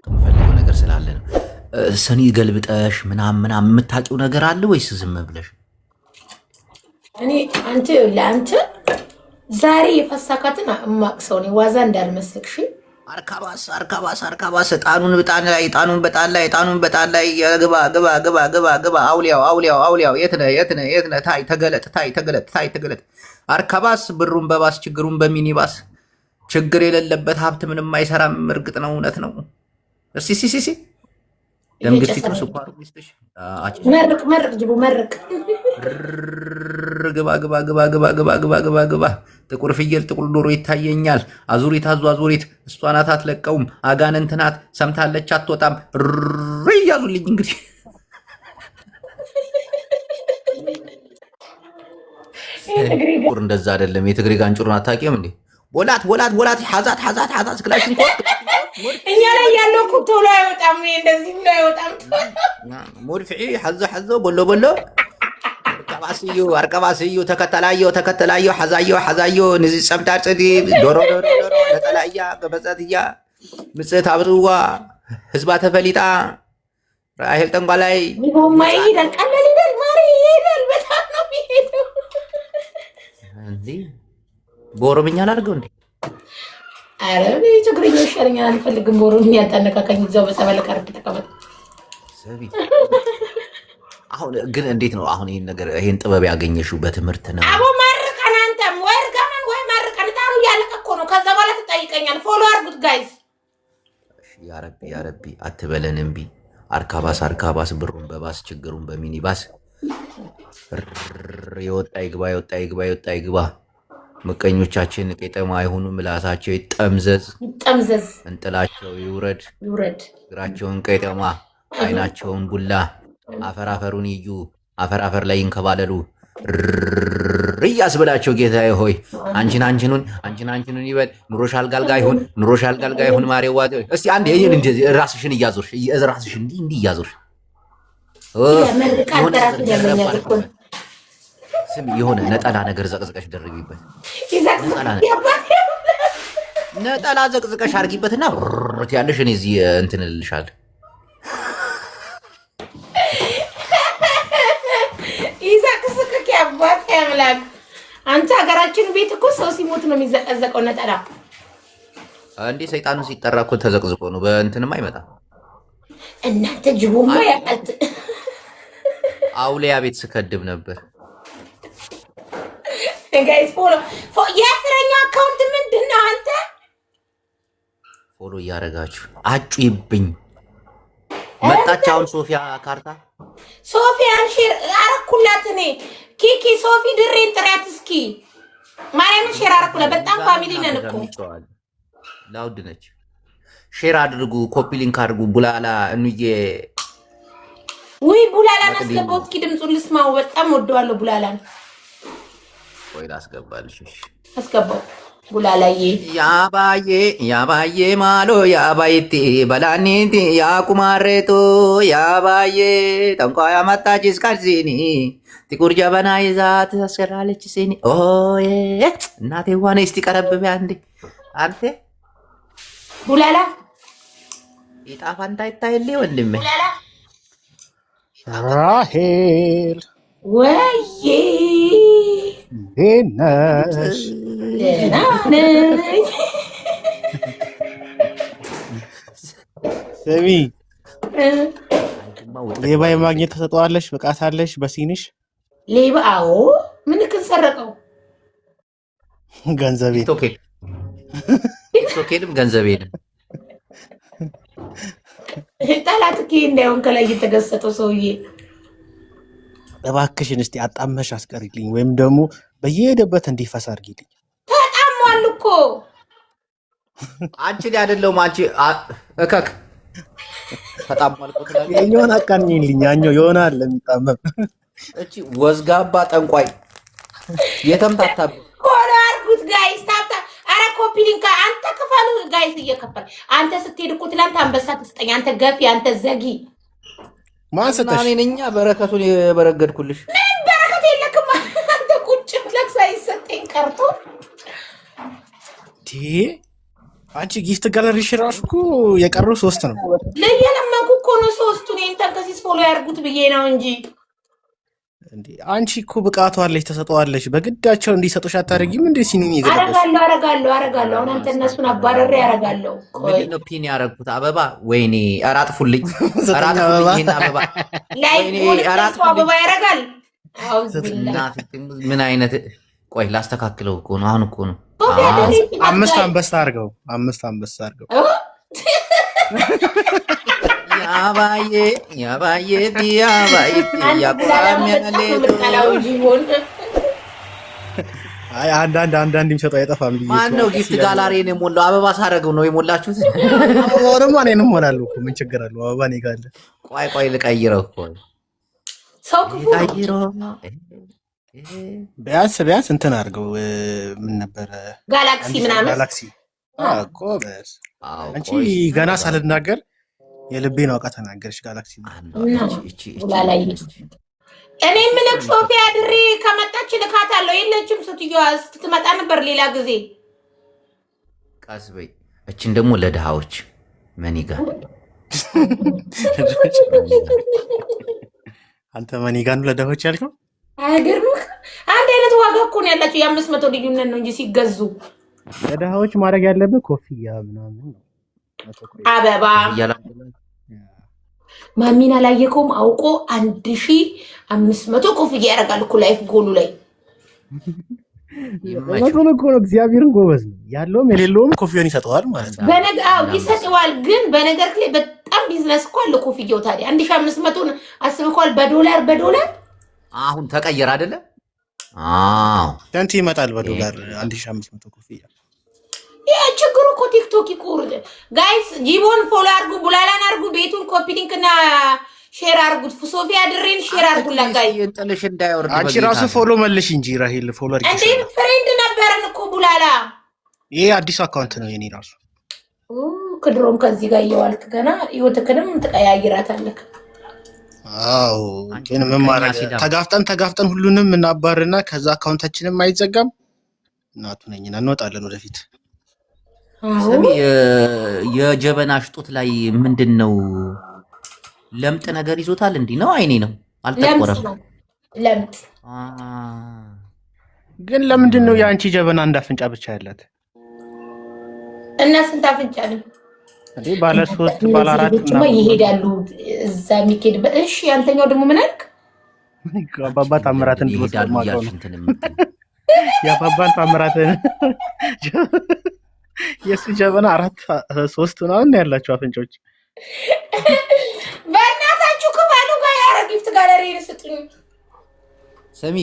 የምፈልገው ነገር ስላለ ነው። ሰኒ ገልብጠሽ ምናምን የምታውቂው ነገር አለ ወይስ ዝም ብለሽ? እኔ ለአንተ ዛሬ የፈሳካትን እማቅሰው ነው ዋዛ እንዳልመስልሽ። አርካባስ እጣኑን በጣን ላይ ግባ አውሊያው የት ነህ ታይ ተገለጥ አርካባስ ብሩን በባስ ችግሩን በሚኒባስ ችግር የሌለበት ሀብት ምንም አይሰራም። እርግጥ ነው እውነት ነው። እሲ ደም ግፊቱ ስኳሩ ሚስትሽ መርቅ ጅቡ መርቅ ግባ ጥቁር ፍየል ጥቁር ዶሮ ይታየኛል። አዙሪት አዙሪት እሷ ናት አትለቀውም። አጋንንት ናት ሰምታለች አትወጣም። እያዙልኝ እንግዲህ እንደዛ አይደለም። የትግሬ ጋንጩሩን አታውቂም እንዴ? ቦላት ሐዛት ስክላችን እኛ ላይ ያለው እኮ ቶሎ አይወጣም። እንደዚህ ብሎ አይወጣም። ሙድፍዒ ሐዞ ቦሎ አርቀባስዩ ተከተላዮ ሐዛዮ ንዚ ጸምዳር ጽዲ ዶሮ ነጠላእያ ገበጸትያ ምጽት አብጽዋ ህዝባ ተፈሊጣ ራሄል ጠንቋላይ ይቦማ ይሄዳል። ቀለል ይላል። ማሪ ይሄዳል። በጣም ነው የሚሄደው። እንዴ በኦሮምኛ ላድርገው እንዴ? አረ ትግርኛ ይሻለኛል። አልፈልግም በኦሮምኛ ያጣነካከኝ። እዛው በጸበል ቀርብ ተቀመጥ። አሁን ግን እንዴት ነው አሁን ይሄን ጥበብ ያገኘሽው በትምህርት ነው? አቦ መርቀን አንተም ወይ እርገመን ወይ መርቀን ታሩ ያለቀ እኮ ነው። ከዛ በኋላ ትጠይቀኛል። ፎሎ አድርጉት ጋይስ። ያ ረቢ አትበለን እምቢ። አርካባስ ብሩን በባስ ችግሩን በሚኒባስ የወጣ ይግባ። ምቀኞቻችን ቄጠማ አይሆኑ፣ ምላሳቸው ይጠምዘዝ እንጥላቸው ይውረድ። እግራቸውን ቄጠማ አይናቸውን ቡላ አፈሩን ይዩ አፈር ላይ ይንከባለሉ እያስብላቸው ጌታዬ ሆይ አንቺን ይበል። ኑሮሽ አልጋልጋ ይሁን ማሬዋ። እስቲ አንድ ይሄን እንደዚህ ራስሽን እያዞርሽ እንዲህ እያዞርሽ የሆነ ነጠላ ነገር ዘቅዝቀሽ ደርጊበት። ነጠላ ዘቅዝቀሽ አድርጊበትና ያለሽ እኔ እዚህ እንትን እልልሻለሁ። ይዘቅዝቅክ ያባት ያምላክ። አንተ ሀገራችን ቤት እኮ ሰው ሲሞት ነው የሚዘቀዘቀው ነጠላ። እንዴ ሰይጣኑ ሲጠራ እኮ ተዘቅዝቆ ነው፣ በእንትንም አይመጣም። እናንተ ጅቡማ ያቀልት አውሊያ ቤት ስከድብ ነበር። ጋይስ ፎሎ የእስረኛው አካውንት ምንድን ነው? አንተ ፎሎ እያደረጋችሁ አጩይብኝ። መጣች አሁን ሶፊያ ካርታ ሶፊያን ሼር አረኩላት እኔ ኪኪ ሶፊ ድሬን ጥሪያት እስኪ ማርያምን ሼር አረኩላት። በጣም ፋሚሊ ነን እኮ ላውድ ነች። ሼር አድርጉ፣ ኮፒ ሊንክ አድርጉ። ቡላላ እንዬ ወይ ቡላላን አስገባው እስኪ ድምፁን ልስማው። በጣም ወደዋለሁ ቡላላን። ወይ ላስገባልሽ። አስገባው ቡላላዬ። ያባዬ ማሎ ያባይቲ በላኒቲ ያቁማሬቶ ያባዬ ጠንቋይ አመጣች እስካልሲኒ ጥቁር ጀበና ይዛት አስገራለች ሲኒ። ኦዬ እናቴ ዋኔ እስቲ ቀረብበ አንዴ አንተ ቡላላ ይጣፋንታ ይታይልኝ ወንድሜ ራሄል ወይዬ ነሽ ስሚ፣ ሌባ የማግኘት ተሰጠዋለሽ፣ ብቃት አለሽ በሲንሽ። ሌባ? አዎ። ምን ክንሰረቀው? ገንዘቤ ቲክቶኬንም ገንዘቤንም ጠላት እንዳይሆን ከላይ የተገሰጠው ሰውዬ። እባክሽን እስቲ አጣመሽ አስቀሪልኝ፣ ወይም ደግሞ በየሄደበት እንዲፈስ አድርጊልኝ። ተጣሟል እኮ አንቺ ላይ አይደለሁም። አንቺ እከክ ተጣሟል እኮ ትላለች። የኛውን አቃኝልኝ። ያኛው ይሆናል ለሚጣመም እቺ ወዝጋባ ጠንቋይ የተምታታብ ኮሎ አርጉት ጋይስ። ታታ አረ ኮፒ ሊንክ አንተ ክፈሉ ጋይስ፣ እየከፈል አንተ ስትሄድ እኮ ትላንት አንበሳ ትስጠኝ። አንተ ገፊ፣ አንተ ዘጊ ማንሰተሽ እኛ በረከቱን የበረገድኩልሽ። ምን በረከት የለክም አንተ ቁጭ ብለህ ሳይሰጠኝ ቀርቶ አንቺ ጊፍት ጋለሪሽ ራሱ እኮ የቀሩ 3 ነው። ለየለመንኩ እኮ ነው 3ቱን ኢንተርከሲስ ፎሎ ያርጉት ብዬ ነው እንጂ እንዴ አንቺ እኮ ብቃቱ አለሽ ተሰጠዋለሽ። በግዳቸው እንዲሰጡሽ አታረጊም እንዴ? ሲኒኒ ይገደበሽ አረጋለሁ። አሁን አንተ እነሱን አባረሬ አረጋለሁ። ምንድን ነው ፒን ያረጉት? አበባ ወይኔ አራጥፉልኝ አበባ ላይክ አበባ ያረጋል። ምን አይነት ቆይ ላስተካክለው እኮ ነው። አሁን እኮ ነው 5 አንበሳ አድርገው ያባዬ አይ አንዳንድ የሚሰጠው አይጠፋም። ማነው ጊፍት ጋላሪን የሞላው? አበባ ሳረገው ነው የሞላችሁት? አበባውማ እኔን እሞላለሁ እኮ ምን ችግር አለው? አበባ እኔ ጋር አለ። ቆይ ልቀይረው እኮ ሰው ክፉ ቢያንስ እንትን አድርገው ምን ነበረ ጋላክሲ ምናምን ጋላክሲ እኮ በስ አንቺ ገና ሳልናገር የልቤን አውቃ ተናገርሽ። ጋላክሲ እኔ ምልክ ሶፊያ ድሪ ከመጣች ልካታለሁ። የለችም ስትየዋ ስትመጣ ነበር ሌላ ጊዜ። ቀስ በይ። እችን ደግሞ ለድሃዎች መኒጋ አንተ መኒጋ ነው ለድሃዎች ያልከው? አይገርምህ? አንድ አይነት ዋጋ እኮ ነው ያላቸው። የ500 ልዩነት ነው እንጂ ሲገዙ ለድሃዎች ማድረግ ያለብህ ኮፍያ ምናምን ነው። አበባ ማሚና ላየከውም አውቆ 1500 ኮፍያ ያደርጋል እኮ ላይፍ ጎሉ ላይ ለምን እኮ ነው። እግዚአብሔርን ጎበዝ ነው ያለውም የሌለውም ኮፍያውን ይሰጠዋል ማለት ነው። ይሰጠዋል። ግን በነገር ላይ በጣም ቢዝነስ እኮ አለ ኮፍያው። ታዲያ 1500ን አስበኳል። በዶላር አሁን ተቀየረ አይደለ? ስንት ይመጣል በዶላር? 1500 ኮፍያ። ያ ችግሩ እኮ ቲክቶክ ይቆርጥ። ጋይስ ጂቦን ፎሎ አድርጉ፣ ቡላላን አድርጉ፣ ቤቱን ኮፒ ሊንክ እና ሼር አድርጉት። ሶፊያ ድሬን ሼር አድርጉላት ጋይስ። ጥልሽ እንዳይወርድ አንቺ ራሱ ፎሎ መልሽ እንጂ ራሂል ፎሎ አድርጊ። እንዴ ፍሬንድ ነበረን እኮ ቡላላ። ይሄ አዲስ አካውንት ነው የኔ ራሱ። ክድሮም ከዚህ ጋር እየዋልክ ገና ህይወትክንም ትቀያይራታለህ። አዎ ግን ምን ማድረግ ተጋፍጠን ሁሉንም እናባርና ከዛ አካውንታችንም አይዘጋም። እናቱ ነኝና እንወጣለን ወደፊት። ስሚ የጀበና ሽጡት ላይ ምንድነው ለምጥ ነገር ይዞታል? እንዲህ ነው አይኔ ነው አልተቆረም። ለምጥ ግን ለምንድን ነው የአንቺ ጀበና እንዳፍንጫ ብቻ ያላት? እና ስንት አፍንጫ ነው እንዴ? ባለ 3 ባለ 4 ነው ይሄዳሉ እዛ የሚኬድበት። እሺ ያንተኛው ደግሞ ምን አልክ? አባባ ታምራትን ይወጣል ማለት ነው። የአባባን ታምራትን የሱ ጀበና 3 ነው ያላችሁ አፍንጮች። በእናታችሁ ክፋሉ ጋር ያረጊፍት ጋለሪ ስጡኝ። ሰሚ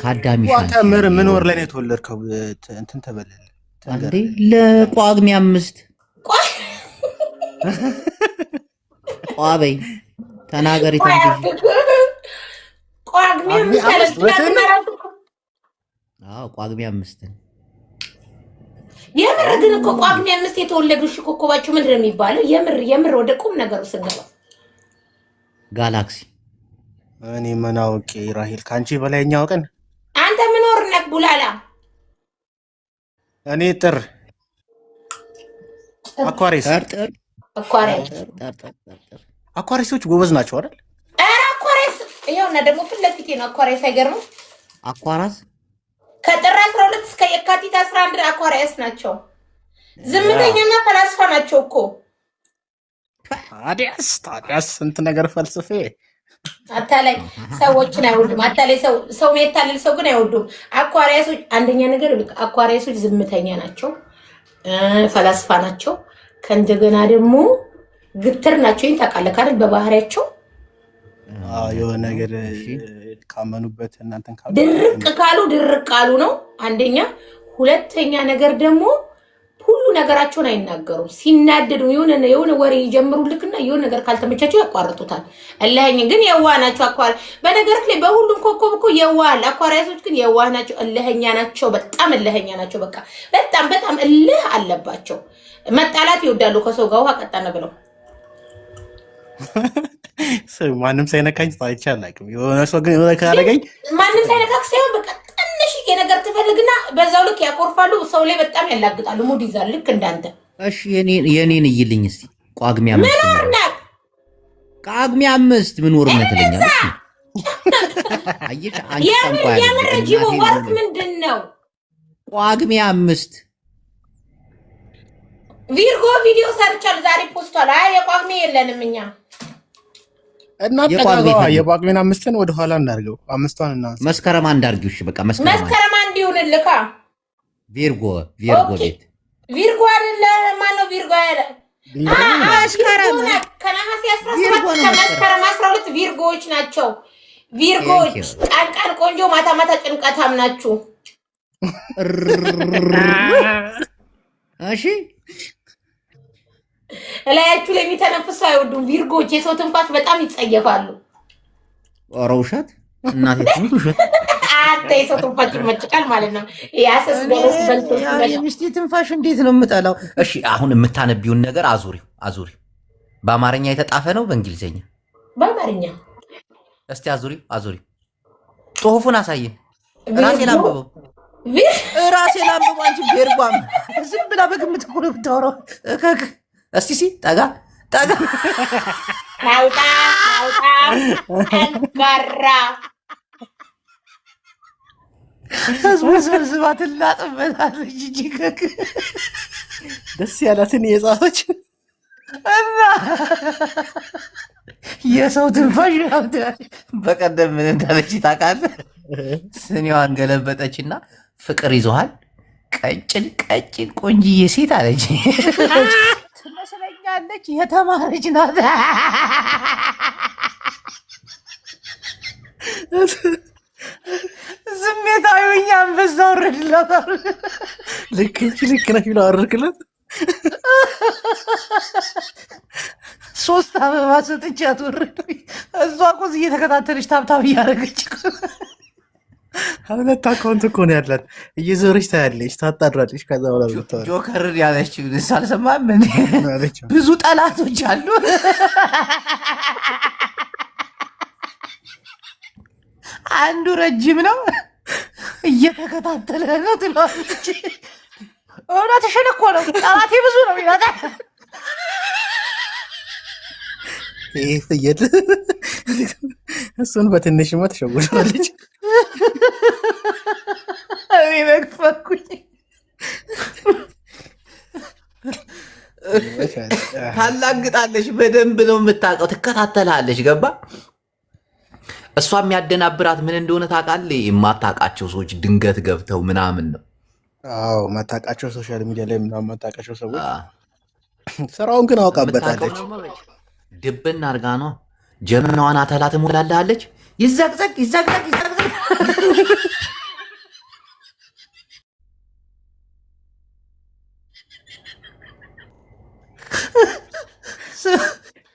ካዳሚ አንተ ምን ወር ላይ ነው የተወለድከው? እንትን ተበለለ እንዴ? ለጳጉሜ 5 ቋበይ ተናገሪ ተንጂ ጳጉሜ 5 የምር ግን እኮ ጳጉሜ 5 የተወለዱ ኮከባቸው ምንድን ነው የሚባለው? የምር ወደ ቁም ነገሩ ስንገባ ጋላክሲ። እኔ ምን አውቄ ራሂል ካንቺ በላይኛው ቀን አንተ ምን ወር ነህ ቡላላ? እኔ ጥር አኳሪሶች ጎበዝ ናቸው አይደል? አኳሪስ ይኸውና ደግሞ ፊት ለፊቴ ነው አኳሪስ። አይገርምም? አኳራስ ከጥር 12 እስከ የካቲት 11 አኳሪስ ናቸው። ዝምተኛና ፈላስፋ ናቸው እኮ። ታዲያስ ስንት ነገር ፈልስፌ አታላይ ሰዎችን አይወዱም። አታላይ ሰው የሚያታልል ሰው ግን አይወዱም። አኳሪያሶች አንደኛ ነገር አኳሪያሶች ዝምተኛ ናቸው፣ ፈላስፋ ናቸው። ከእንደገና ደግሞ ግትር ናቸው። ይሄን ታውቃለህ አይደል? በባህሪያቸው የሆነ ነገር ካመኑበት እናንተን ድርቅ ካሉ ነው አንደኛ። ሁለተኛ ነገር ደግሞ ሁሉ ነገራቸውን አይናገሩም። ሲናደዱ የሆነ ወሬ ይጀምሩልክና የሆነ ነገር ካልተመቻቸው ያቋርጡታል። እልህኝ ግን የዋህ ናቸው። አኳሪ በነገርክ ላይ በሁሉም ኮከብ እኮ የዋህ አለ። አኳሪያሶች ግን የዋህ ናቸው፣ እልህኛ ናቸው፣ በጣም እልህኛ ናቸው። በቃ በጣም እልህ አለባቸው። መጣላት ይወዳሉ። ከሰው ጋር ውሃ ቀጣነ ብለው ማንም ሳይነካኝ ታይቼ አላውቅም። የሆነ ሰው ግን የሆነ ካደረገኝ ማንም ሳይነካክ ሳይሆን በቃ ትንሽዬ ነገር ትፈልግና በዛው ልክ ያኮርፋሉ። ሰው ላይ በጣም ያላግጣሉ። ሙድ ይዛል ልክ እንዳንተ። እሺ የኔን እይልኝ እስቲ ጳጉሜ 5 ምን ወርናክ ጳጉሜ 5 ምን ወር ነው ትለኛለሽ? አየሽ አንቺ ታንቋይ የምርጂው ወርክ ምንድነው? ጳጉሜ 5 ቪርጎ ቪዲዮ ሰርቻለሁ ዛሬ ፖስቷል። አይ የጳጉሜ የለንም እኛ እና የጳጉሜን 5ን ወደ ኋላ እናድርገው። 5ቷን እና መስከረም አንድ አድርጊው። እሺ በቃ መስከረም አንድ ይሁንልካ። ቪርጎ ቤት ቪርጎ አይደለ? ማነው ቪርጎ ያለ? መስከረም ከነሐሴ 17 ከመስከረም 12 ቪርጎዎች ናቸው። ቪርጎዎች ቀን ቆንጆ፣ ማታ ማታ ጭንቀታም ናችሁ። እሺ እላያችሁ ላይ የሚተነፍሱ አይወዱም ቪርጎዎች። የሰው ትንፋሽ በጣም ይጸየፋሉ። ኧረ ውሸት እናቴ ትሙት ውሸት። አንተ የሰው ትንፋሽ ይመጭቃል ማለት ነው። ያሰስ ደረስ በልቶ የሚስቴ ትንፋሽ እንዴት ነው የምጠላው? እሺ አሁን የምታነቢውን ነገር አዙሪው። በአማርኛ የተጣፈ ነው በእንግሊዝኛ? በአማርኛ። እስቲ አዙሪው ጽሁፉን አሳየን። ራሴ ላንብበው። አንቺ ቬርጓም ዝም ብላ በግምት እኮ ነው የምታወራው። እስቲ ጠጋ ናውጣ አንጋራ ስብስባት ላጥበታለች እንጂ ደስ ያላትን የጻፈች እና የሰው ትንፋሽ በቀደም ምን እንዳለች ታውቃለህ? ስኒዋን ገለበጠችና ፍቅር ይዞሃል ቀጭን ቆንጅዬ ሴት አለች። ትመስለኛለች የተማረች ናት። ስሜታዊ አንበሳ ወረድላት። ልክ ነሽ ብለው አወረድክላት። 3 አበባ ሰጥቻት ወረድኩኝ። እሷ እኮ እየተከታተለች ታብታብ እያደረገች 2 አካውንት እኮ ነው ያላት። እየዞረች ታያለች፣ ታጣራለች። ከዛ በኋላ ጆከርን ያለችው ሳልሰማም ብዙ ጠላቶች አሉ። አንዱ ረጅም ነው እየተከታተለ ነው ትለዋለች። እውነትሽን እኮ ነው ጠላቴ ብዙ ነው ይላታል። ይህ ፍየል እሱን በትንሽማ ተሸውዳለች። እኔ ነግፈኩኝ። ታላግጣለች። በደንብ ነው የምታውቀው። ትከታተላለች። ገባ? እሷ የሚያደናብራት ምን እንደሆነ ታውቃለህ? የማታውቃቸው ሰዎች ድንገት ገብተው ምናምን ነው። አዎ የማታውቃቸው ሶሻል ሚዲያ ላይ ምናምን የማታውቃቸው ሰዎች። ስራውን ግን አውቃበታለች። ድብን አድርጋ ነው ጀምናዋን አተላ ትሞላለች። ይዘቅዘቅ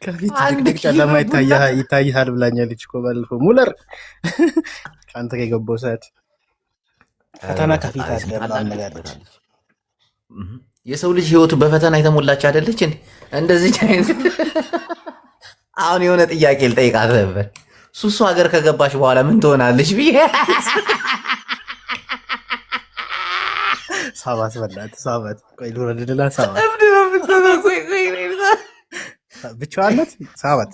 ከፊት ድቅድቅ ጨለማ ይታይሃል ብላኛለች እኮ ባለፈው። ሙለር ከአንተ ጋር የገባው ሰዓት ፈተና ከፊት አለች። የሰው ልጅ ህይወቱ በፈተና የተሞላች አይደለች? እንደዚህ አይነት አሁን የሆነ ጥያቄ ልጠይቃት ነበር። ሱሱ ሀገር ከገባች በኋላ ምን ትሆናለች ብዬ ሳባት በላት። ሳባት ቆይ ልውረድላ። ሳባት ብቻዋነት ሳባት።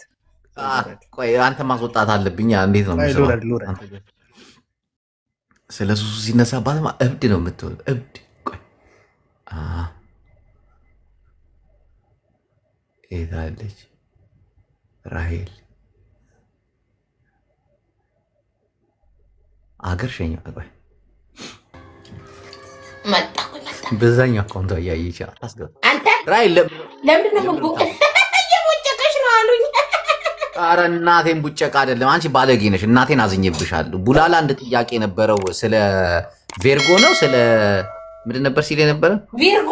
ቆይ አንተ ማስወጣት አለብኝ። እንዴት ነው ስለ ሱሱ ሲነሳባት እብድ ነው የምትሆን። እብድ ሄዳለች ራሄል አገር ሸኛ። ቆይ በዛኛው አካውንቷ እያየ ይችላል። ራሄል ለምንድን ነው እየቦጨቀሽ ነው አሉኝ። ኧረ እናቴን ቡጨቅ አይደለም። አንቺ ባለጌ ነሽ። እናቴን አዝኜብሻለሁ። ቡላላ አንድ ጥያቄ ነበረው ስለ ቬርጎ ነው ስለ ምንድን ነበር ሲል የነበረ ቪርጎ።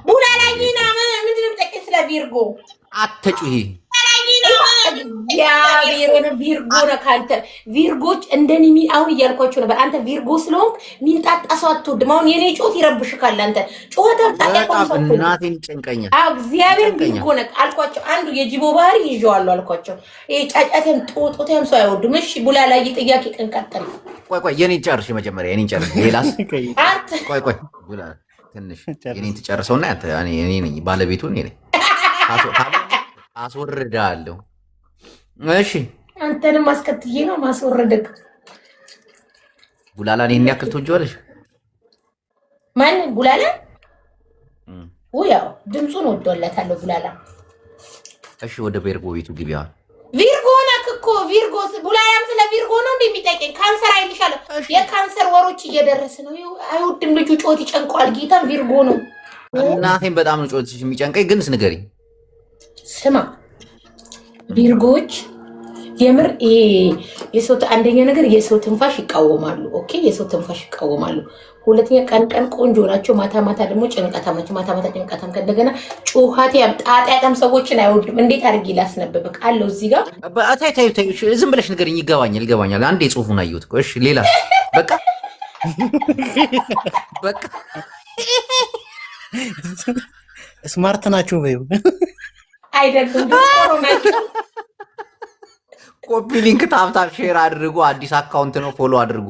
ቡላላ ምንድን ነው የምጠቅኝ ስለ ቪርጎ? አትጩሂ። እግዚአብሔርን ቪርጎ ነህ ካንተ ቪርጎች እንደኔ አሁን እያልኳቸው ነበር። አንተ ቪርጎ ስለሆንክ ሚንጣጣ ሰው አትወድም። አሁን የኔ ጮት ይረብሽካል። አንተ ጮት እናቴን ጨንቀኛል። እግዚአብሔር ቪርጎ ነህ አልኳቸው። አንዱ የጅቦ ባህሪ ይዤዋለሁ አልኳቸው። ይሄ ጫጫቴም ጦጦቴም ሰው አይወድም። እሺ ቡላ ላይ ጥያቄ ቀንቀጥል። ቆይ የኔን ጨርሽ መጀመሪያ የኔን ጨርሽ። ሌላስ ቆይ ቡላ ትንሽ የኔን ትጨርሰውና እኔ ነኝ ባለቤቱ እኔ ነኝ። አስወርዳለሁ። እሺ አንተንም አስከትዬ ነው ማስወረድክ። ቡላላን ይሄን ያክል ትወጂዋለሽ? ማን ቡላላ? ያው ድምፁን ወዶለታለሁ ቡላላ። እሺ ወደ ቪርጎ ቤቱ ግቢያ። ቪርጎ ነክ እኮ ቪርጎ ቡላላም ስለ ቪርጎ ነው እንደሚጠይቀኝ። ካንሰር አይልሻለሁ። የካንሰር ወሮች እየደረሰ ነው። አይወድም ልጁ ጮት ይጨንቋል። ጌታን ቪርጎ ነው። እናቴን በጣም ነው ጮት የሚጨንቀኝ። ግንስ ንገሪኝ። ስማ ቪርጎች የምር የሰው አንደኛ ነገር የሰው ትንፋሽ ይቃወማሉ። ኦኬ የሰው ትንፋሽ ይቃወማሉ። ሁለተኛ ቀን ቆንጆ ናቸው። ማታ ደግሞ ጭንቀታማቸው። ማታ ጭንቀታም ከእንደገና ጩኸት ጣጣያም ሰዎችን አይወዱም። እንዴት አድርጌ ላስነብብህ አለው እዚህ ጋር ታይ ዝም ብለሽ ንገሪኝ። ይገባኛል። አንዴ ጽሁፉን አየሁት እኮ። እሺ ሌላ በቃ ስማርት ናቸው በይው አይደለም ኮፒ ሊንክ ታብታብ ሼር አድርጉ። አዲስ አካውንት ነው፣ ፎሎ አድርጉ።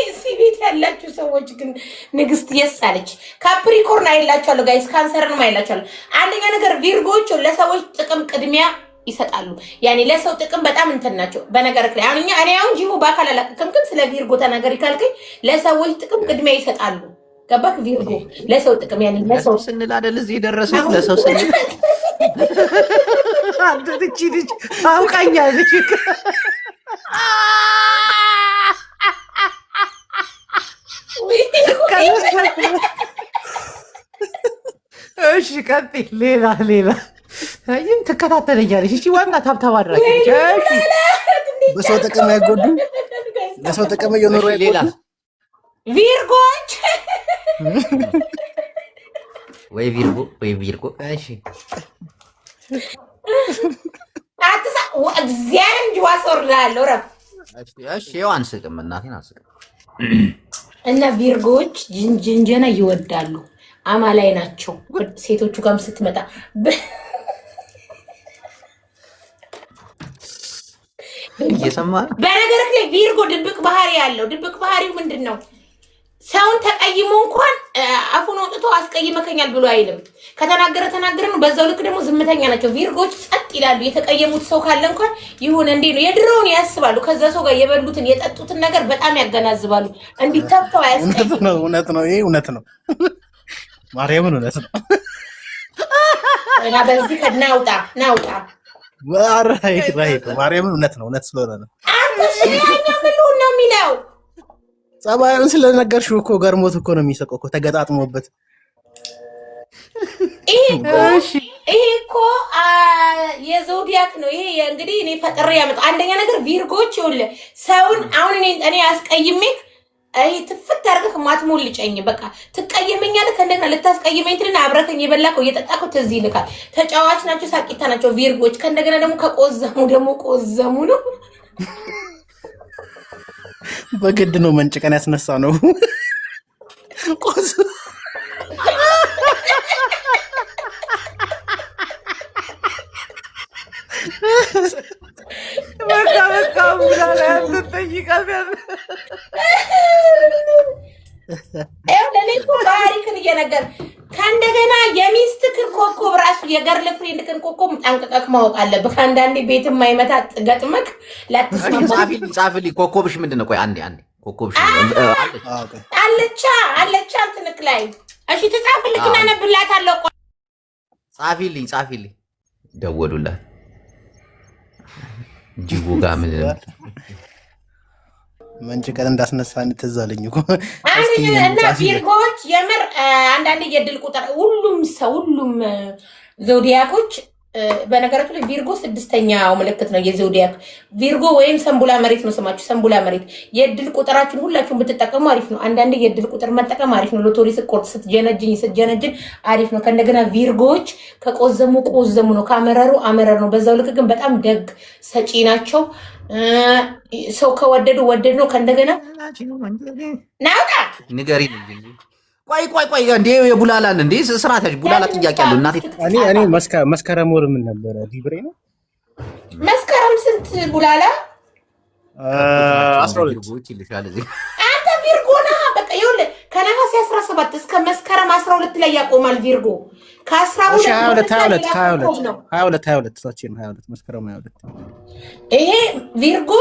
እሺ ቤት ያላችሁ ሰዎች ግን ንግስት የሳለች ካፕሪኮርን አይላችኋለሁ ጋይስ፣ ካንሰርንም አይላችኋለሁ። አንደኛ ነገር ቪርጎች ለሰዎች ጥቅም ቅድሚያ ይሰጣሉ። ያኔ ለሰው ጥቅም በጣም እንትን ናቸው። በነገር ላይ አሁን እኔ አሁን ጂሙ በአካል አላውቅም፣ ግን ስለ ቪርጎ ተናገሪ ካልከኝ ለሰዎች ጥቅም ቅድሚያ ይሰጣሉ። ገባክ? ቪርጎ ለሰው ጥቅም ያኔ ለሰው ስንል አይደል እዚህ የደረሰው ለሰው ስንል አንተ ልጅ አውቃኛለች። እሺ ቀጥይ። ሌላ ይህን ትከታተለኛለች። እሺ ዋና ታብታብ አድራጊ። በሰው ጥቅም አይጎዱ፣ ለሰው ጥቅም እየኖሩ ሌላ ቪርጎች ወይ ቪርጎ እሺ እግዚአብሔር እንጂ ዋሶርላለሁ ረፍ እሺ ይኸው አንስቅም፣ እናቴን አንስቅም። እና ቪርጎች ጅንጀና ይወዳሉ። አማላይ ናቸው። ሴቶቹ ጋርም ስትመጣ እየሰማህ በነገርህ ላይ ቪርጎ ድብቅ ባህሪ ያለው። ድብቅ ባህሪው ምንድን ነው? ሰውን ተቀይሞ እንኳን አፉን አውጥቶ አስቀይመከኛል ብሎ አይልም። ከተናገረ ነው። በዛው ልክ ደግሞ ዝምተኛ ናቸው። ቪርጎች ጸጥ ይላሉ። የተቀየሙት ሰው ካለ እንኳን ይሁን እንዴ ነው የድሮውን ያስባሉ። ከዛ ሰው ጋር የበሉትን የጠጡትን ነገር በጣም ያገናዝባሉ። እንዲታተው አያስቀይም። እውነት ነው። ይሄ እውነት ነው። ማርያምን እውነት ነው። እና በዚህ ከናውጣ ማርያምን እውነት ነው። እውነት ስለሆነ ነው። አንተ ምን ነው የሚለው ጸባዩን ስለነገርሽው እኮ ገርሞት እኮ ነው የሚሰቀው እኮ ተገጣጥሞበት። ይሄ እኮ የዞዲያክ ነው። ይሄ እንግዲህ እኔ ፈጥሬ ያመጣ አንደኛ ነገር ቪርጎች ይኸውልህ ሰውን አሁን እኔ አስቀይሜክ ይሄ ትፍት አድርገህ ማትሞልጨኝ በቃ ትቀየመኛለህ። ከእንደገና ልታስቀይመኝ ትልና አብረከኝ የበላከው እየጠጣከው ትዝ ይልካል። ተጫዋች ናቸው፣ ሳቂታ ናቸው ቪርጎች። ከእንደገና ደግሞ ቆዘሙ ነው። በግድ ነው መንጭቀን ያስነሳ ነው። በቃ ብላላ ያንተጠይቃል ለሌቱ ባህሪክን እየነገር ከእንደገና የሚስትክን ኮኮብ ራሱ የገርል ፍሬንድክን ኮኮብ ጠንቅቀክ ማወቅ አለብህ። አንዳንዴ ቤት የማይመታ ገጥመክ ጻፍልኝ። ኮኮብሽ ምንድን ነው? ቆይ አንዴ ኮኮብሽ አለቻ እንትንክ ላይ እሺ፣ ትጻፍልክ እና ነብላታለሁ። ጻፊልኝ። ደወሉላት ጅቡ ጋር ምን መንጭቀን እንዳስነሳን ትዝ አለኝ እኮ። እና ቪርጎች የምር አንዳንዴ የድል ቁጥር ሁሉም ዞዲያኮች በነገራችሁ ላይ ቪርጎ 6ኛው ምልክት ነው የዞዲያክ ቪርጎ ወይም ሰንቡላ መሬት ነው ስማችሁ። ሰንቡላ መሬት የእድል ቁጥራችሁን ሁላችሁም ብትጠቀሙ አሪፍ ነው። አንዳንዴ የእድል ቁጥር መጠቀም አሪፍ ነው። ሎቶሪ ስትቆርጥ ስትጀነጅን አሪፍ ነው። ከእንደገና ቪርጎዎች ከቆዘሙ ቆዘሙ ነው፣ ካመረሩ አመረር ነው። በዛው ልክ ግን በጣም ደግ ሰጪ ናቸው። ሰው ከወደዱ ወደድ ነው። ከእንደገና ናውጣ ንገሪ ቆይ እንዴ የቡላላን እንዴ ስራታች ቡላላ ጥያቄ አለው እናቴ። እኔ መስከረም ወር ምን ነበረ? ሊብሬ ነው። መስከረም ስንት ቡላላ? 12 ይልሻል እዚህ አንተ ቪርጎ ነህ። በቃ ይኸውልህ ከነሐሴ 17 እስከ መስከረም 12 ላይ ያቆማል ቪርጎ። ከ12 መስከረም 22 ይሄ ቪርጎ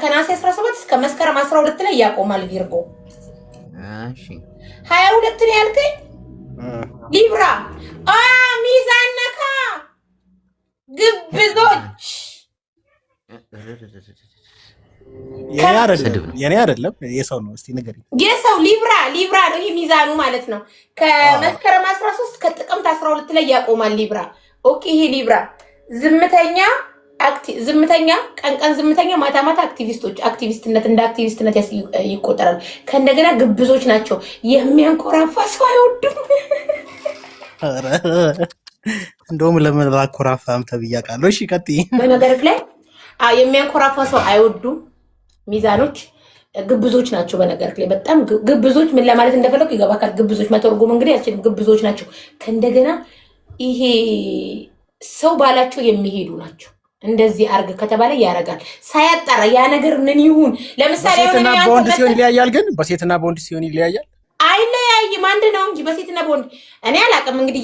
ከነሐሴ 17 እስከ መስከረም 12 ላይ ያቆማል ቪርጎ። እሺ 22 ነው ያልከኝ። ሊብራ ሚዛን ነካ ግብዞች። የኔ አይደለም የሰው ነው። እስቲ ንገሪኝ። የሰው ሊብራ ነው ይሄ ሚዛኑ ማለት ነው። ከመስከረም 13 ከጥቅምት 12 ላይ ያቆማል ሊብራ። ኦኬ ይሄ ሊብራ ዝምተኛ ቀን ዝምተኛ ማታ አክቲቪስትነት እንደ አክቲቪስትነት ይቆጠራል። ከእንደገና ግብዞች ናቸው። የሚያንኮራፋ ሰው አይወዱም። እንደውም ለምን ላኮራፋም ተብያለሁ። እሺ ቀጥይ። በነገርህ ላይ የሚያንኮራፋ ሰው አይወዱም። ሚዛኖች ግብዞች ናቸው። በነገርህ ላይ በጣም ግብዞች ምን ለማለት እንደፈለኩ ይገባካል። ግብዞች መተርጎም እንግዲህ አልችልም። ግብዞች ናቸው። ከእንደገና ይሄ ሰው ባላቸው የሚሄዱ ናቸው። እንደዚህ አርግ ከተባለ ያረጋል ሳያጣራ ያ ነገር ምን ይሁን። ለምሳሌ በሴትና በወንድ ሲሆን ይለያያል። ግን በሴትና በወንድ ሲሆን ይለያያል አይለያይም። አንድ ነው እንጂ በሴትና በወንድ እኔ አላውቅም። እንግዲህ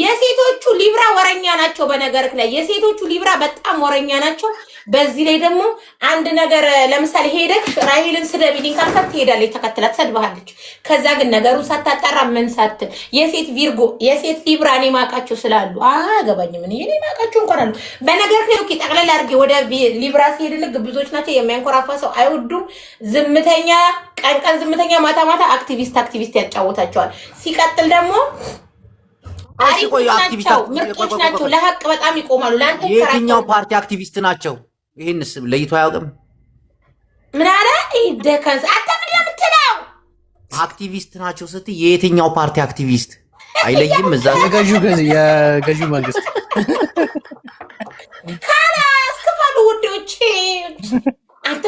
የሴቶቹ ሊብራ ወረኛ ናቸው። በነገርህ ላይ የሴቶቹ ሊብራ በጣም ወረኛ ናቸው። በዚህ ላይ ደግሞ አንድ ነገር ለምሳሌ ሄደክ ራሄልን ስደቢልኝ ካልካት ትሄዳለች፣ ተከትላ ትሰድብሃለች። ከዛ ግን ነገሩን ሳታጣራ ምን ሳትል የሴት ሊብራ እኔ ማውቃቸው ስላሉ አገባኝም። እኔ ማውቃቸው እንኳን አሉ። በነገርህ ላይ ጠቅለል አድርጌ ወደ ሊብራ ሲሄድልህ ግብዞች ናቸው። የሚያንኮራፋ ሰው አይወዱም። ዝምተኛ ቀን ዝምተኛ ማታ አክቲቪስት ያጫወታቸዋል። ሲቀጥል ደግሞ ምርጦች ናቸው። ለሀቅ በጣም ይቆማሉ። ለአንተ የትኛው ፓርቲ አክቲቪስት ናቸው? ይህንስ ለይቶ አያውቅም። ምን አለ ይደከንስ አንተ ምን የምትለው? አክቲቪስት ናቸው ስትይ የትኛው ፓርቲ አክቲቪስት አይለይም። እዛ የገዢው መንግስት ካላስ ክፈሉ ውዶቼ። አንተ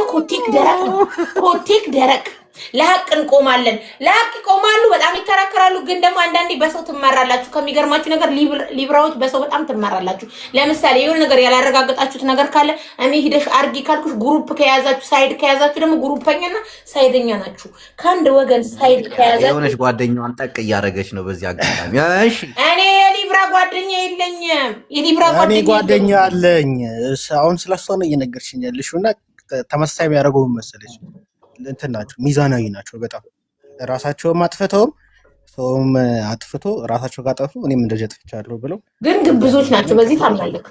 ኮቴክ ደረቅ ለሀቅ እንቆማለን። ለሀቅ ይቆማሉ። በጣም ይከራከራሉ። ግን ደግሞ አንዳንዴ በሰው ትመራላችሁ። ከሚገርማችሁ ነገር ሊብራዎች በሰው በጣም ትመራላችሁ። ለምሳሌ የሆነ ነገር ያላረጋገጣችሁት ነገር ካለ እኔ ሂደሽ አርጊ ካልኩሽ ግሩፕ ከያዛችሁ ሳይድ ከያዛችሁ ደግሞ ግሩፐኛና ሳይደኛ ናችሁ። ከአንድ ወገን ሳይድ ከያዛችሁ የሆነች ጓደኛዋን ጠቅ እያደረገች ነው። በዚህ አጋጣሚ እሺ እኔ የሊብራ ጓደኛ የለኝም። እኔ ጓደኛ አለኝ። አሁን ስለሷ ነው እየነገርሽኝ ያለሽው እና ተመሳሳይ የሚያደርገው መሰለሽ እንትን ናቸው። ሚዛናዊ ናቸው በጣም ራሳቸውም አጥፍተውም ሰውም አጥፍቶ ራሳቸው ካጠፉ እኔም እንደዚህ አጥፍቻለሁ ብለው ግን ግብዞች ናቸው። በዚህ ታምናለህ?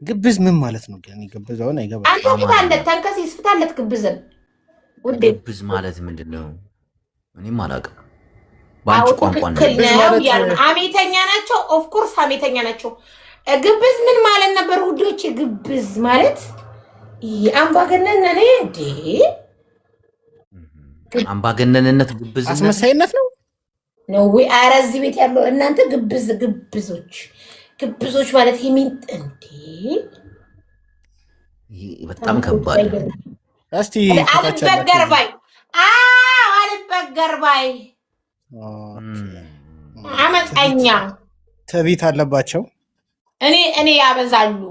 ግብዝ ምን ማለት ነው? ግን ግብዝውን አይገባም። አንተ ፍታለት፣ ተንከሲስ ፍታለት። ግብዝን ውዴ ግብዝ ማለት ምንድን ነው? እኔም አላውቅም። በአንቺ ቋንቋ ነው። አሜተኛ ናቸው። ኦፍ ኮርስ አሜተኛ ናቸው። ግብዝ ምን ማለት ነበር ውዶች? ግብዝ ማለት አምባገነን ነኝ እንዴ? አምባገነንነት ግብዝነት አስመሳይነት ነው ነው ወይ? ኧረ እዚህ ቤት ያለው እናንተ ግብዞች ማለት ይሄን እንዴ በጣም ከባድ ነው። እስቲ አልበገር ባይ አመፀኛ ትዕቢት አለባቸው። እኔ ያበዛሉ።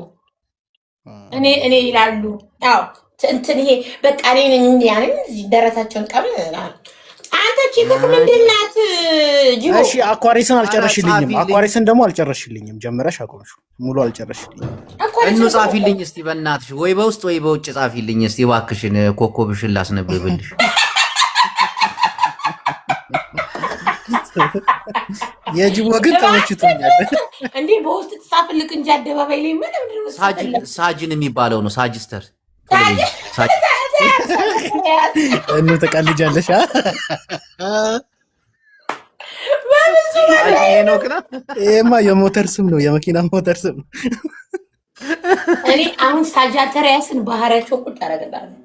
እኔ ይላሉ። ያው እንትን ይሄ በቃ እኔ ያን ደረታቸውን ቀብል አንተ ቺክክ ምንድናት? ጂኦ እሺ አኳሪስን አልጨረሽልኝም። አኳሪስን ደግሞ አልጨረሽልኝም። ጀምረሽ አቆምሽ። ሙሉ አልጨረሽልኝም። እኑ ጻፊልኝ እስቲ በእናትሽ፣ ወይ በውስጥ ወይ በውጭ ጻፊልኝ እስቲ እባክሽን፣ ኮኮብሽን ላስነብብልሽ። የጅቦ ግን ተመችቶኛል። እንዴ በውስጥ ተጻፍልክ እንጂ አደባባይ ላይ ምንም ሳጅን የሚባለው ነው። ሳጅስተር እኑ ተቀልጃለሽ። በብዙ ሄኖክ ነው። ይሄማ የሞተር ስም ነው፣ የመኪና ሞተር ስም ነው። እኔ አሁን ሳጃተሪያስን ባህሪያቸው ቁጭ አደረግልሃለሁ።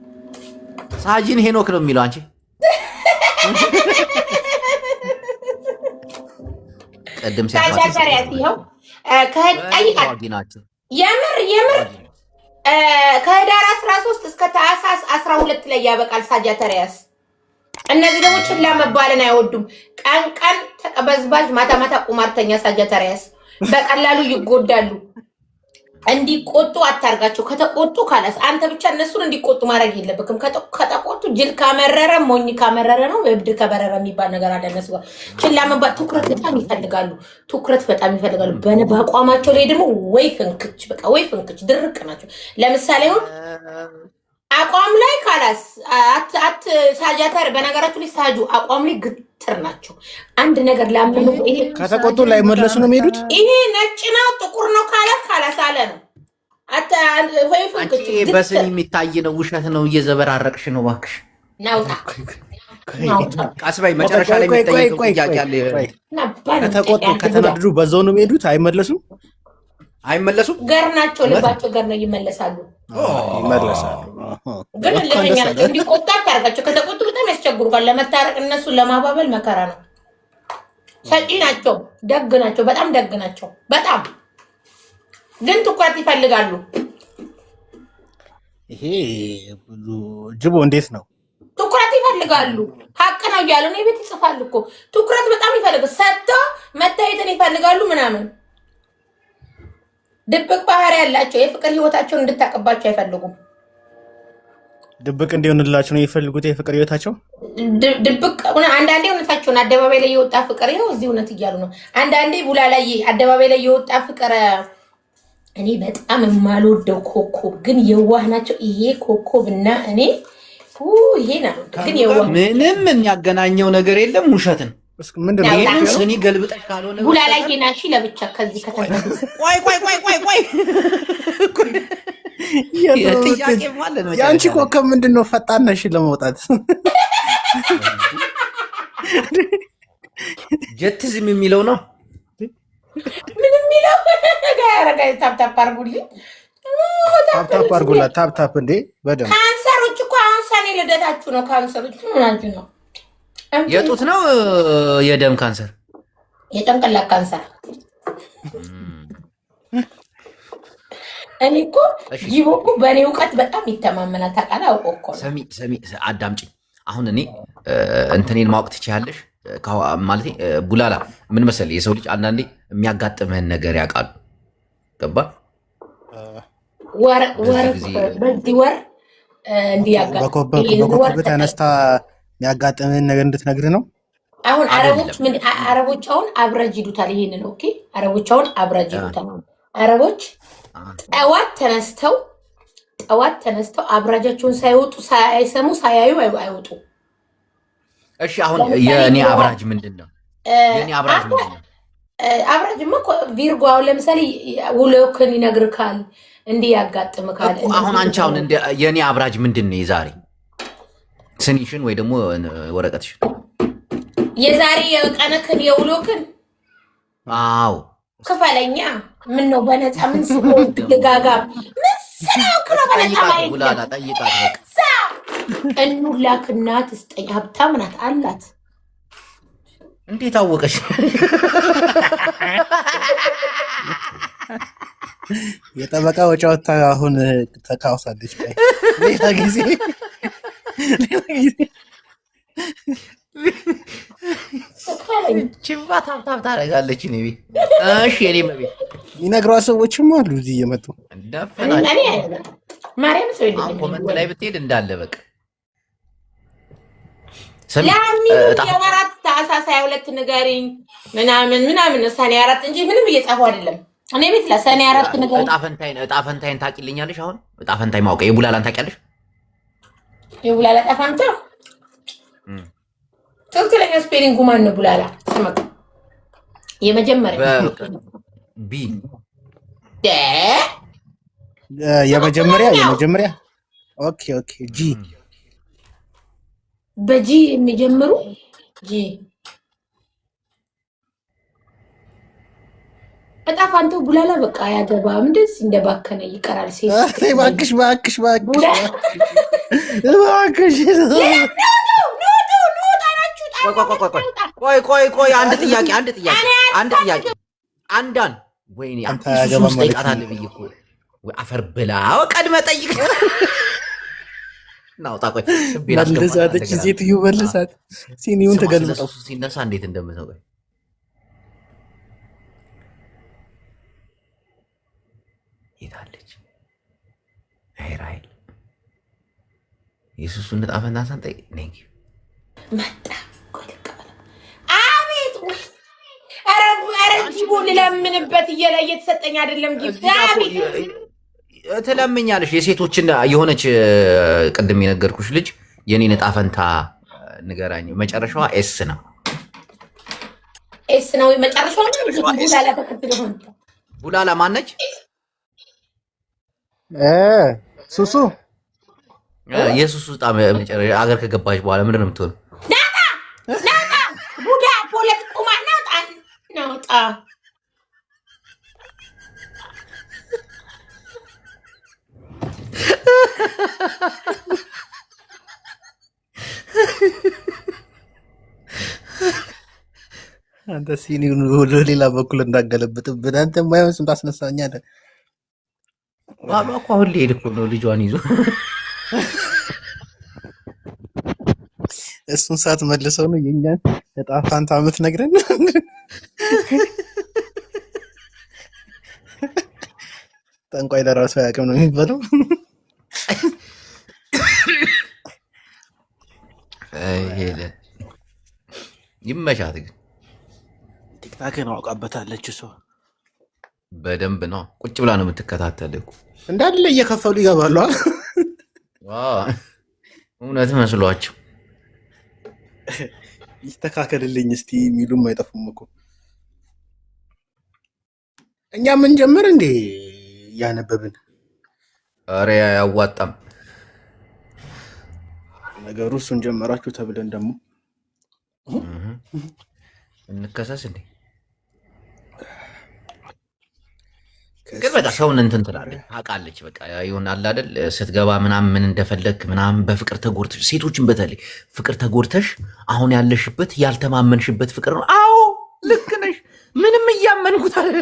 ሳጂን ሄኖክ ነው የሚለው አንቺ ቀደም ሳጃተሪያስ ይኸው ጠይቃል። የምር ከህዳር 13 እስከ ታህሳስ 12 ላይ ያበቃል ሳጃተሪያስ። እነዚህ ደግሞ ችላ መባልን አይወዱም። ቀን ቀን ተቀበዝባዥ፣ ማታ ማታ ቁማርተኛ ሳጃተሪያስ በቀላሉ ይጎዳሉ። እንዲቆጡ አታርጋቸው። ከተቆጡ ካላስ አንተ ብቻ እነሱን እንዲቆጡ ማድረግ የለብክም። ከተቆጡ ጅል ካመረረ ሞኝ ካመረረ ነው። እብድ ከበረረ የሚባል ነገር አለ። እነሱ ጋር ችላ መባል ትኩረት በጣም ይፈልጋሉ። በአቋማቸው ላይ ደግሞ ወይ ፍንክች፣ በቃ ወይ ፍንክች ድርቅ ናቸው። ለምሳሌ አሁን አቋም ላይ ካላስ ሳጃተር በነገራችሁ ላይ ሳጁ አቋም ላይ ግትር ናቸው። አንድ ነገር ላምኑ ይሄ ከተቆጡ ላይ መለሱ ነው የሚሄዱት። ይሄ ነጭ ነው ጥቁር ነው ካላስ አለ ነው። ወይ ፍንክች በስም የሚታይ ነው፣ ውሸት ነው። እየዘበራረቅሽ ነው እባክሽ። ናውጣ ቀስባይ መጨረሻ ላይ የሚጠይቀው ጥያቄ አለ። ከተቆጡ ከተናደዱ በዛው ነው የሚሄዱት። አይመለሱም። ገር ናቸው፣ ልባቸው ገር ነው። ይመለሳሉ። ግን ለኛ እንዲቆጣ ታርጋቸው። ከተቆጡ በጣም ያስቸግሩካል ለመታረቅ። እነሱን ለማባበል መከራ ነው። ሰጪ ናቸው፣ ደግ ናቸው፣ በጣም ደግ ናቸው። በጣም ግን ትኩረት ይፈልጋሉ። ይሄ ጅቦ እንዴት ነው? ትኩረት ይፈልጋሉ። ሀቅ ነው እያሉ ነው። የቤት ይጽፋል እኮ ትኩረት በጣም ይፈልጋሉ። ሰጥተው መታየትን ይፈልጋሉ ምናምን። ድብቅ ባህሪ ያላቸው የፍቅር ህይወታቸውን እንድታቀባቸው አይፈልጉም። ድብቅ እንዲሆንላቸው ነው የሚፈልጉት የፍቅር ህይወታቸው። ድብቅ አንዳንዴ እውነታቸውን አደባባይ ላይ የወጣ ፍቅር ይኸው እዚህ እውነት እያሉ ነው። አንዳንዴ ቡላ ላይ አደባባይ ላይ የወጣ ፍቅር እኔ በጣም የማልወደው ኮኮብ ግን የዋህ ናቸው። ይሄ ኮኮብ እና እኔ ይሄ ነው ግን የዋህ ምንም የሚያገናኘው ነገር የለም። ውሸትን ምንድነው? ስኒ ገልብጠሽ ካልሆነ ቡላ ላይ ሄናሺ ለብቻ ከዚህ ከተነሱ ቆይ ጥያቄ ማለት ነው። ያንቺ ኮከብ ምንድነው? ፈጣን ነሽ ለመውጣት። ጀትዝም የሚለው ነው። ምን የሚለው ጋር ታፕታፕ አርጉላት። ታፕታፕ እንዴ በደምብ ካንሰሮች እኮ አሁን ሰኔ ልደታችሁ ነው። ካንሰሮች ምናችሁ ነው? የጡት ነው የደም ካንሰር፣ የጭንቅላት ካንሰር። እኔ እኮ ጂቦ እኮ በእኔ እውቀት በጣም ይተማመናል። ታውቃለህ? አውቆ እኮ ሰሚ አዳምጪኝ። አሁን እኔ እንትኔን ማወቅ ትችያለሽ ማለት ቡላላ ምን መሰለህ፣ የሰው ልጅ አንዳንዴ የሚያጋጥምህን ነገር ያውቃሉ። ገባ? በዚህ ወር እንዲህ በኮከብ ተነስታ የሚያጋጥምህን ነገር እንድትነግርህ ነው። አሁን አረቦች አሁን አብረጅ ይሉታል። ይሄንን ኦኬ፣ አረቦች አሁን አብረጅ ይሉታል። አረቦች ጠዋት ተነስተው አብራጃቸውን ሳይወጡ ሳይሰሙ ሳያዩ አይወጡ። እሺ አሁን የኔ አብራጅ ምንድን ነው? የኔ አብራጅ ምንድን ነው? አብራጅማ ቪርጎ አሁን ለምሳሌ ውሎክን ይነግርካል፣ እንዲህ ያጋጥምካል። አሁን አንቺ አሁን የኔ አብራጅ ምንድን ነው? የዛሬ ስኒሽን ወይ ደግሞ ወረቀትሽን የዛሬ የቀንክን የውሎክን አዎ ክፈለኛ። ምን ነው በነፃ ምን ስለሆን ትጋጋ ምን ስለው ቡላላ ጠይቃት። እንላክና ትስጠኝ። ሀብታም ናት አላት። እንዴት አወቀሽ? የጠበቃ ወጫወታ አሁን ተካውሳለች። ሌላ ጊዜ ችባ ታብታብ ታደርጋለች። እኔ እሺ የኔ መቤት የሚነግሯት ሰዎችም አሉ እዚህ እየመጡ ማርያም ሰው ኮመንት ላይ ብትሄድ እንዳለ በቃ የወራት ታህሳስ 22 ንገሪኝ ምናምን ሰኔ 4 እንጂ ምንም እየጻፉ አይደለም። እኔ ቤት ለሰኔ 4 ንገሪኝ። እጣ ፈንታይን ታውቂልኛለሽ? አሁን እጣ ፈንታይ ማውቀ የቡላላን ታውቂያለሽ? የቡላላ እጣ ፈንታ ትክክለኛ ስፔሊንጉ ማን ነው? ቡላላ የመጀመሪያ የመጀመሪያ ኦኬ ጂ በጂ የሚጀምሩ ጂ እጣ ፋንታው ቡላላ በቃ አያገባም። እንደዚህ እንደባከነ ይቀራል። ሴት እባክሽ እባክሽ እባክሽ እባክሽ ቆይ አንድ ጥያቄ ወይኔ ሶስት ጠይቃታለህ ብዬ እኮ አፈር ብላ ቀድመህ ጠይቅ። ናውጣ ቆይ መልሳተች ሴትዮ መልሳት ሲኒውን ተገልብጠው ሲነሳ እንዴት እንደምተው የታለች ራይል የሱሱን ዕጣ ፈንታ ሳንጠይቅ ነኝ መጣ። አቤት ኧረ ጅቦ ልለምንበት እየላይ እየተሰጠኝ አይደለም። ትለምኛለሽ። የሴቶችን የሆነች ቅድም የነገርኩሽ ልጅ የኔን ዕጣ ፈንታ ንገራኝ። መጨረሻዋ ኤስ ነው። ኤስ ነው መጨረሻዋ። ቡላላ ተከትሎ ሆነ። ቡላላ ማነች? ሱሱ የሱሱ ዕጣ መጨረሻ አገር ከገባች በኋላ ምንድን ነው የምትሆነው? ናታ ቡዳ ፖለት ቁማ ናውጣ አንተ ሲኒውን ወደ ሌላ በኩል እንዳገለብጥብን አንተ የማይሆን ስም ታስነሳኛለህ። ባሏ እኮ አሁን ሊሄድ እኮ ነው ልጇን ይዞ። እሱን ሰዓት መልሰው ነው የኛን ዕጣ ፋንታ የምትነግረን። ጠንቋይ ለራሱ አያውቅም ነው የሚባለው። ይመቻት ግን ቲክታክን አውቃበታለች እሷ በደንብ ነው። ቁጭ ብላ ነው የምትከታተል። እንዳለ እየከፈሉ ይገባሉ። እውነት መስሏቸው ይስተካከልልኝ እስቲ የሚሉም አይጠፉም እኮ። እኛ ምን ጀምር እንዴ እያነበብን? ኧረ አያዋጣም ነገሩ። እሱን ጀመራችሁ ተብለን ደግሞ እንከሰስ እንዴ? ግን በቃ ሰውን እንትን ትላለች ታውቃለች። በቃ ይሆናል አይደል? ስትገባ ምናምን ምን እንደፈለግ ምናምን በፍቅር ተጎድተሽ፣ ሴቶችን በተለይ ፍቅር ተጎድተሽ አሁን ያለሽበት ያልተማመንሽበት ፍቅር ነው። አዎ ልክ ነሽ። ምንም እያመንኩት አለ።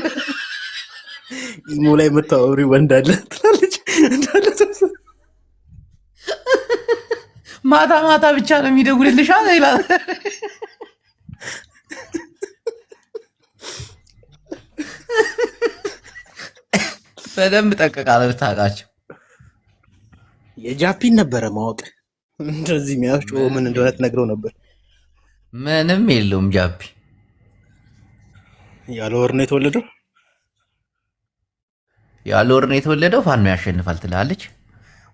ኢሞ ላይ የምታወሪ ወንድ አለ ትላለች። ማታ ማታ ብቻ ነው የሚደውልልሽ ይላል። በደንብ ጠቅቃለ ብታውቃቸው። የጃፒን ነበረ ማወቅ እንደዚህ የሚያስጮ ምን እንደሆነ ትነግረው ነበር። ምንም የለውም ጃፒ ያለ ወር ነው የተወለደው። ያለ ወር ነው የተወለደው። ፋኖ ያሸንፋል ትላለች።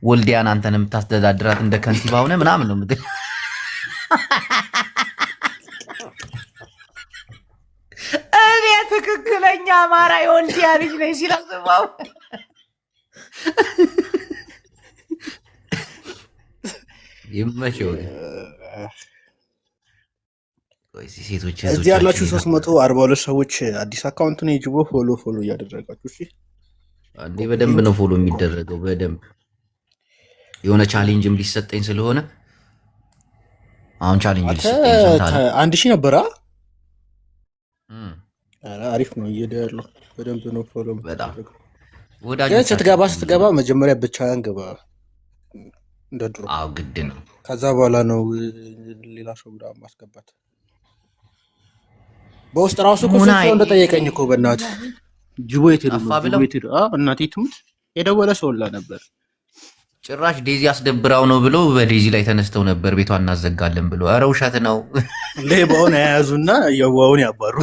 ወልዲያን አንተን የምታስተዳድራት እንደ ከንቲባ ሆነ ምናምን ነው ምድር እኔ ትክክለኛ አማራ የወልዲያ ልጅ ነኝ ሲል አስባው። ይመቸው። ሴቶች እዚህ ያላችሁ 342 ሰዎች አዲስ አካውንት ነው የጅቦ ፎሎ እያደረጋችሁ እሺ። አንዴ በደንብ ነው ፎሎ የሚደረገው። በደንብ የሆነ ቻሌንጅም ሊሰጠኝ ስለሆነ አሁን ቻሌንጅ ሊሰጠኝ ስለታለ 1000 ነበር። አሪፍ ነው እየሄደ ያለው። በደንብ ነው ፎሎ በጣም ወዳጅ። ስትገባ መጀመሪያ ብቻህን ግባ እንደ ድሮ። አዎ ግድ ነው። ከዛ በኋላ ነው ሌላ ሰው ብላ ማስገባት። በውስጥ ራሱ እኮ ሰው እንደጠየቀኝ እኮ በእናትህ ጅቦ የት ሄዱ? እናቴ ትሙት የደወለ ሰው ላ ነበር። ጭራሽ ዴዚ አስደብራው ነው ብሎ በዴዚ ላይ ተነስተው ነበር ቤቷን እናዘጋለን ብሎ። ኧረ ውሸት ነው። ሌባውን የያዙና የዋውን ያባሩ።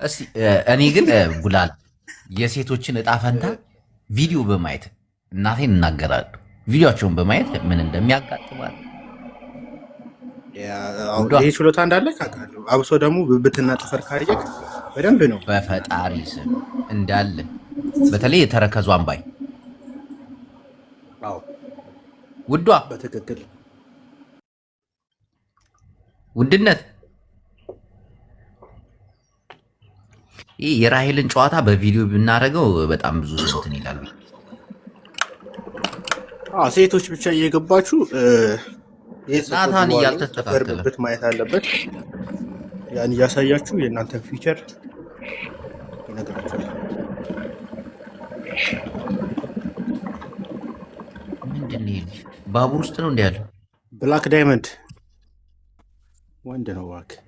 እስቲ እኔ ግን ቡላል የሴቶችን እጣ ፈንታ ቪዲዮ በማየት እናቴን እናገራለሁ። ቪዲዮቸውን በማየት ምን እንደሚያጋጥማል ይህ ችሎታ እንዳለ ካውቃለሁ። አብሶ ደግሞ ብብትና ጥፍር ካየክ በደንብ ነው። በፈጣሪ ስም እንዳለ በተለይ የተረከዟን ባይ ውዷ በትክክል ውድነት ይህ የራሄልን ጨዋታ በቪዲዮ ብናደርገው በጣም ብዙ እንትን ይላል። ሴቶች ብቻ እየገባችሁ ናታን እያልተስተካከለ ማየት አለበት። ያን እያሳያችሁ የእናንተን ፊቸር ይነግራችኋል። ምንድን ነው ይሄ? ባቡር ውስጥ ነው እንዲ ያለው። ብላክ ዳይመንድ ወንድ ነው እባክህ።